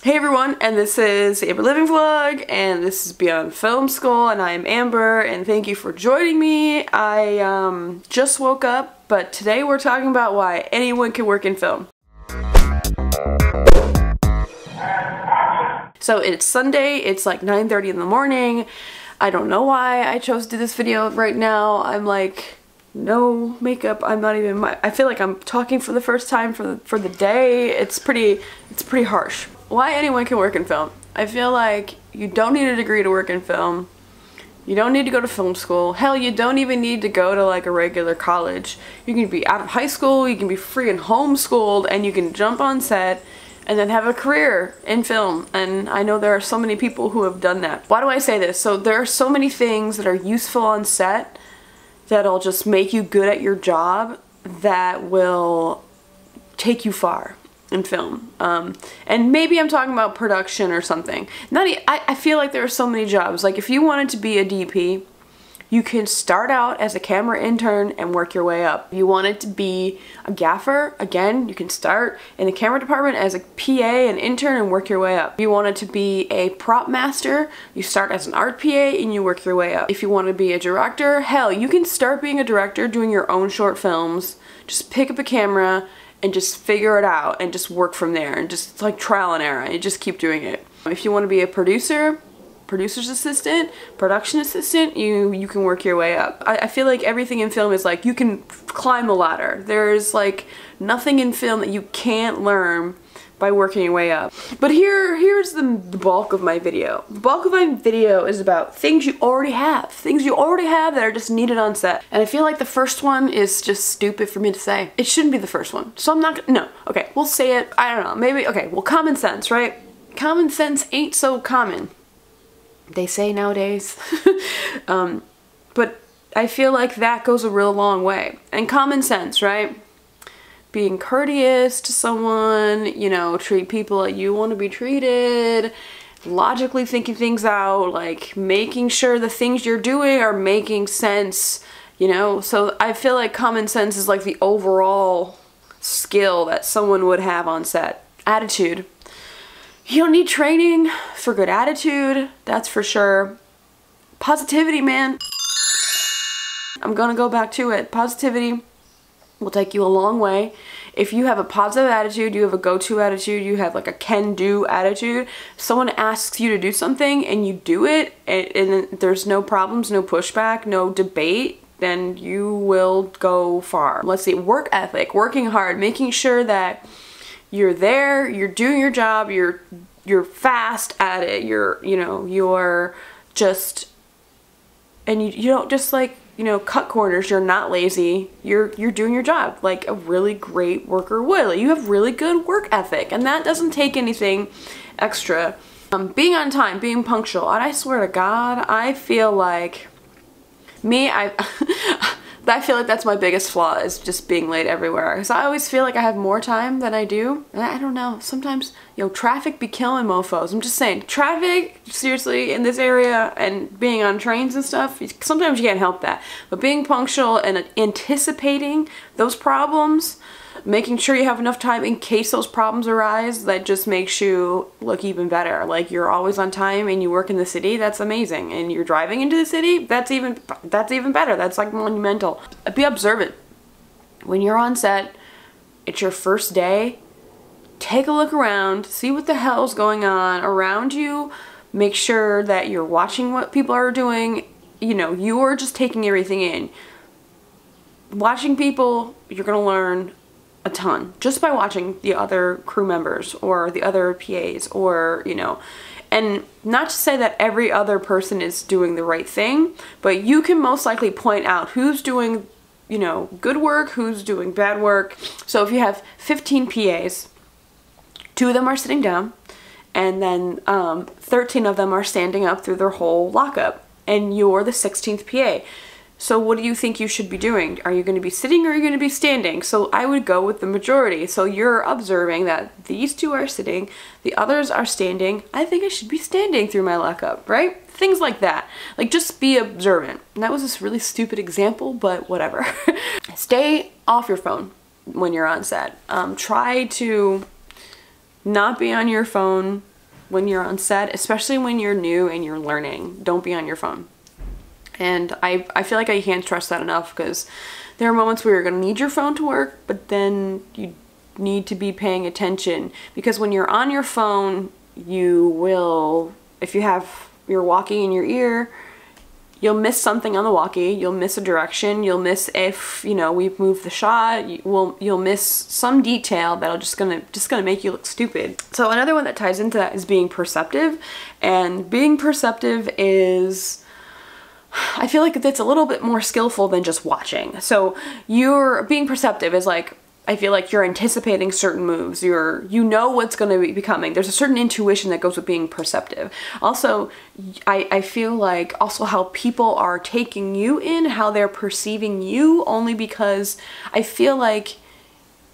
Hey everyone, and this is Amber Living Vlog, and this is Beyond Film School, and I am Amber, and thank you for joining me. I just woke up, but today we're talking about why anyone can work in film. So it's Sunday, it's like 9:30 in the morning. I don't know why I chose to do this video right now. I'm like, no makeup, I'm not even, I feel like I'm talking for the first time for the day. It's pretty harsh. Why anyone can work in film. I feel like you don't need a degree to work in film. You don't need to go to film school. Hell, you don't even need to go to like a regular college. You can be out of high school, you can be freaking homeschooled, and you can jump on set and then have a career in film. And I know there are so many people who have done that. Why do I say this? So there are so many things that are useful on set that'll just make you good at your job that will take you far in film. And maybe I'm talking about production or something. I feel like there are so many jobs. Like if you wanted to be a DP, you can start out as a camera intern and work your way up. If you wanted to be a gaffer, again, you can start in the camera department as a PA, an intern, and work your way up. If you wanted to be a prop master, you start as an art PA and you work your way up. If you want to be a director, hell, you can start being a director doing your own short films. Just pick up a camera and just figure it out and just work from there, and just like trial and error, and just keep doing it. If you want to be a producer's assistant, production assistant, you can work your way up. I feel like everything in film is like you can climb the ladder. There's like nothing in film that you can't learn by working your way up. But here's the bulk of my video. The bulk of my video is about things you already have. Things you already have that are just needed on set. And I feel like the first one is just stupid for me to say. It shouldn't be the first one. So I'm not gonna, no. Okay, we'll say it. I don't know, maybe, okay, well, common sense, right? Common sense ain't so common, they say nowadays. But I feel like that goes a real long way. And common sense, right? Being courteous to someone, you know, treat people like you want to be treated, logically thinking things out, like making sure the things you're doing are making sense, you know? So I feel like common sense is like the overall skill that someone would have on set. Attitude. You don't need training for good attitude, that's for sure. Positivity, man. I'm gonna go back to it. Positivity will take you a long way. If you have a positive attitude, you have a go-to attitude, you have like a can-do attitude, someone asks you to do something and you do it, and there's no problems, no pushback, no debate, then you will go far. Let's see, work ethic, working hard, making sure that you're there, you're doing your job, you're fast at it, you're just, and you don't just like, you know, cut corners, you're not lazy, you're doing your job like a really great worker would. You have really good work ethic, and that doesn't take anything extra. Being on time, being punctual, and I swear to God, I feel like I feel like that's my biggest flaw, is just being late everywhere. Because I always feel like I have more time than I do. And I don't know, sometimes, you know, traffic be killing mofos. I'm just saying, traffic, seriously, in this area, and being on trains and stuff, sometimes you can't help that. But being punctual and anticipating those problems, making sure you have enough time in case those problems arise, that just makes you look even better. Like you're always on time and you work in the city, that's amazing. And you're driving into the city, that's even better. That's like monumental. Be observant. When you're on set, it's your first day, take a look around, see what the hell's going on around you, make sure that you're watching what people are doing, you know, you're just taking everything in. Watching people, you're gonna learn a ton just by watching the other crew members or the other PAs, or, you know, and not to say that every other person is doing the right thing, but you can most likely point out who's doing, you know, good work, who's doing bad work. So if you have 15 PAs, 2 of them are sitting down, and then 13 of them are standing up through their whole lockup, and you're the 16th PA. So what do you think you should be doing? Are you going to be sitting or are you going to be standing? So I would go with the majority. So you're observing that these 2 are sitting, the others are standing. I think I should be standing through my lockup, right? Things like that. Like, just be observant. And that was this really stupid example, but whatever. Stay off your phone when you're on set. Try to not be on your phone when you're on set, especially when you're new and you're learning. Don't be on your phone. And I feel like I can't stress that enough, because there are moments where you're going to need your phone to work, but then you need to be paying attention, because when you're on your phone, you will, if you have your walkie in your ear, you'll miss something on the walkie, you'll miss a direction, you'll miss if, you know, we've moved the shot, you'll miss some detail that'll just gonna make you look stupid. So another one that ties into that is being perceptive, and being perceptive is, I feel like it's a little bit more skillful than just watching. So you're being perceptive is like, I feel like you're anticipating certain moves. You know what's going to be coming. There's a certain intuition that goes with being perceptive. Also, I feel like also how people are taking you in, how they're perceiving you, only because I feel like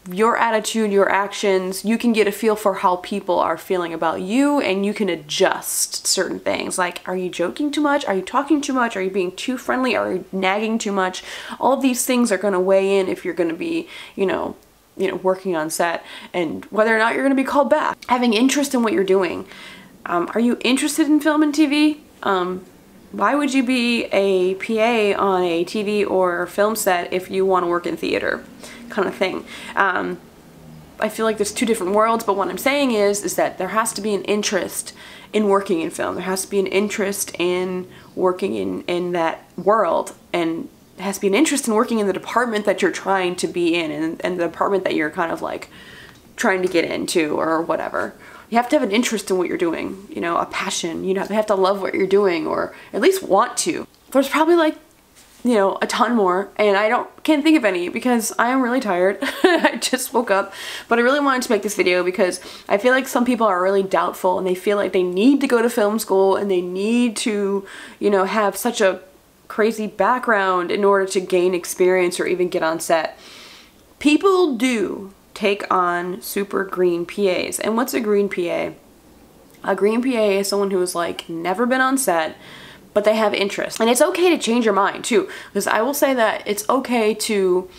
your attitude, your actions, you can get a feel for how people are feeling about you, and you can adjust certain things. Like, are you joking too much? Are you talking too much? Are you being too friendly? Are you nagging too much? All of these things are going to weigh in if you're going to be, you know, working on set, and whether or not you're going to be called back. Having interest in what you're doing. Are you interested in film and TV? Why would you be a PA on a TV or film set if you want to work in theater? Kind of thing. I feel like there's two different worlds, but what I'm saying is that there has to be an interest in working in film. There has to be an interest in working in that world, and it has to be an interest in working in the department that you're trying to be in, and the department that you're kind of like trying to get into or whatever. You have to have an interest in what you're doing, you know, a passion. You have to love what you're doing, or at least want to. There's probably like, you know, a ton more, and I can't think of any because I am really tired. I just woke up, but I really wanted to make this video because I feel like some people are really doubtful, and they feel like they need to go to film school, and they need to, you know, have such a crazy background in order to gain experience or even get on set. People do take on super green PAs. And what's a green PA? A green PA is someone who has like never been on set, but they have interest. And it's okay to change your mind too, because I will say that it's okay to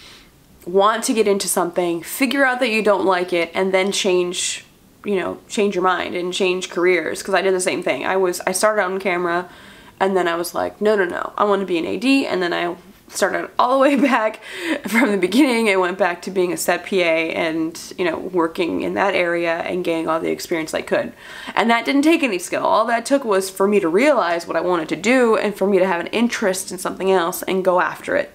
want to get into something, figure out that you don't like it, and then change, you know, change your mind and change careers. Because I did the same thing. I started out on camera, and then I was like, no, I want to be an AD, and then I started all the way back from the beginning. I went back to being a set PA and, you know, working in that area and gaining all the experience I could. And that didn't take any skill. All that took was for me to realize what I wanted to do, and for me to have an interest in something else and go after it.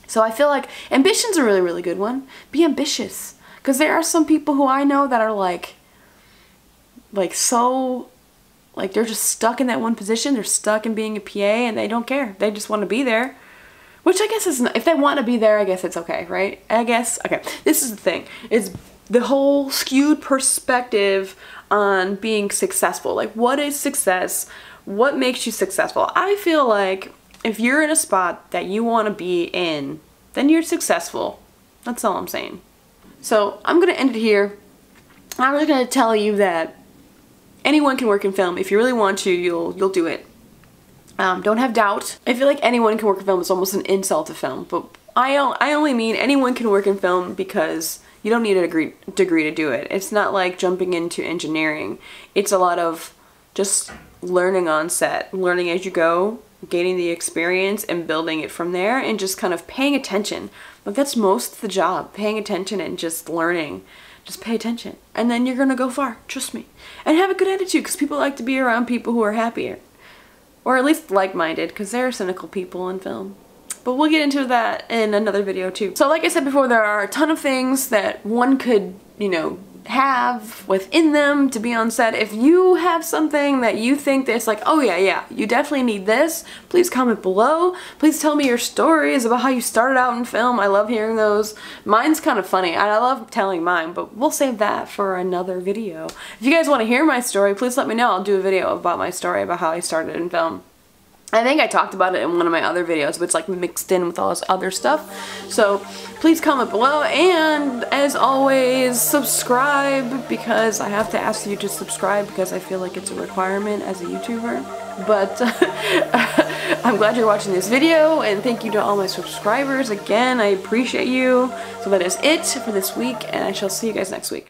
So I feel like ambition's a really, really good one. Be ambitious. Because there are some people who I know that are like so, like they're just stuck in that one position. They're stuck in being a PA, and they don't care. They just want to be there. Which I guess is, if they want to be there, I guess it's okay, right? I guess, okay. This is the thing. It's the whole skewed perspective on being successful. Like, what is success? What makes you successful? I feel like if you're in a spot that you want to be in, then you're successful. That's all I'm saying. So I'm going to end it here. I'm just going to tell you that anyone can work in film. If you really want to, you'll do it. Don't have doubt. I feel like anyone can work in film. It's almost an insult to film, but I only mean anyone can work in film because you don't need a degree to do it. It's not like jumping into engineering. It's a lot of just learning on set, learning as you go, gaining the experience and building it from there, and just kind of paying attention. But that's most of the job, paying attention and just learning. Just pay attention, and then you're gonna go far, trust me. And have a good attitude, because people like to be around people who are happier. Or at least like-minded, because there are cynical people in film. But we'll get into that in another video too. So like I said before, there are a ton of things that one could, you know, have within them to be on set. If you have something that you think that's like, oh yeah, you definitely need this, please comment below. Please tell me your stories about how you started out in film. I love hearing those. Mine's kind of funny. I love telling mine, but we'll save that for another video. If you guys want to hear my story, please let me know. I'll do a video about my story, about how I started in film. I think I talked about it in one of my other videos, but it's like mixed in with all this other stuff. So please comment below, and as always, subscribe, because I have to ask you to subscribe because I feel like it's a requirement as a YouTuber. But I'm glad you're watching this video, and thank you to all my subscribers. Again, I appreciate you. So that is it for this week, and I shall see you guys next week.